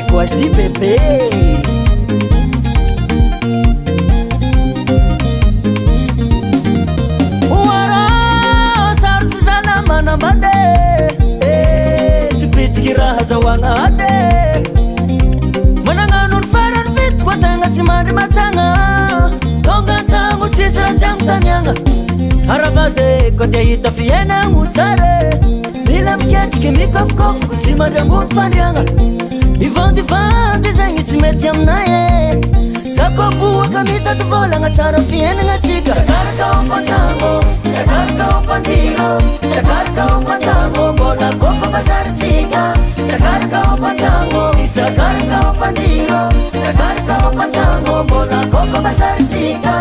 Quasi bébé. Wara sarf zana mana mande tsipitiky raha zahoagna ade managnanon faran vit koa tagna tsy mandry matsagna tonga antragno tsisy raha tsy amotaniagna aravade koa tia hita fiainagno tsara mila miketriky mikofokofoko tsy mandry ambony fandriagna ivandivandy zegny tsy mety aminay zakoboaka mitady volagna tsara fiainagna tsika sakaraka ao fantragno sakaraka ao fanjiro sakaraka ao fantragno mbola koko bazaritsika sakaraka ao fantragno sakaraka ao fanjiro sakaraka ao fantragno mbola koko bazaritsika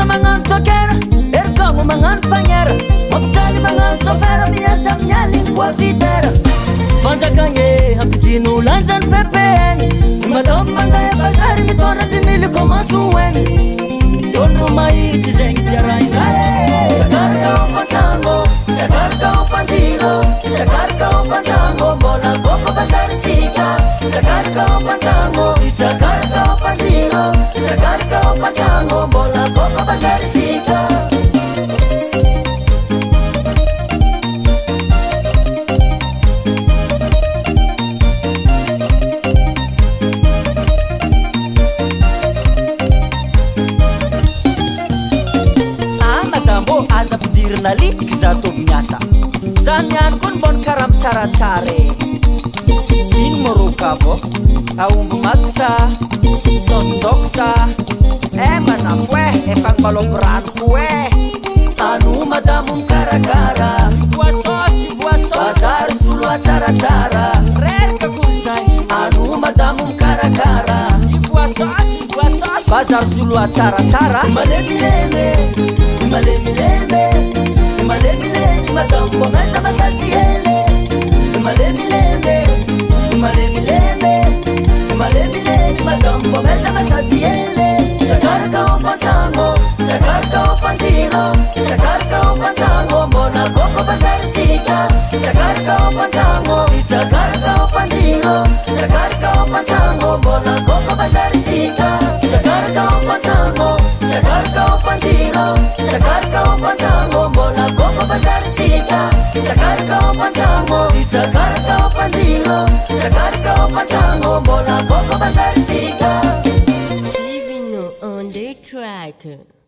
mangan tokera ergongo mangan panyera mopjali mangan sofera miasa mialin kwa videra fanjakange hampidino lanjan pepen madom mandaya bazari mitona dimili komasuwen dono mai tizeng siarainga sakarka ofantango sakarka ofantiro sakarka ofantango bola koko bazari chika sakarka ofantango sakarka ofantiro sakarka ofantango bola koko bazari chika nalitik zatovy miasa zany ihany koa mbony karamy tsaratsara ino moroka vo aomby matsa sosindoksa manafo efa gbalobranoko ano madamo mikarakara voasosy bazary soloa tsaratsara reraka koa zay ano madamo mikarakara voasosy bazary soloa tsaratsara malemileme malemileme malemileme madambo meza masasiele malemileme malemileme malemileme madambo meza masasiele sakarka ofantango sakarka ofantiro sakarka ofantango mbona koko bazaritsika sakarka ofantango sakarka ofantiro sakarka ofantango mbona koko bazaritsika sakarka ofantango sakarka ofantiro sakarka ofantango mbona koko bazaritsika sakarka ofantango sakarka ofantiro sakarka ofantango mbona koko bazaritsika Steven on the track.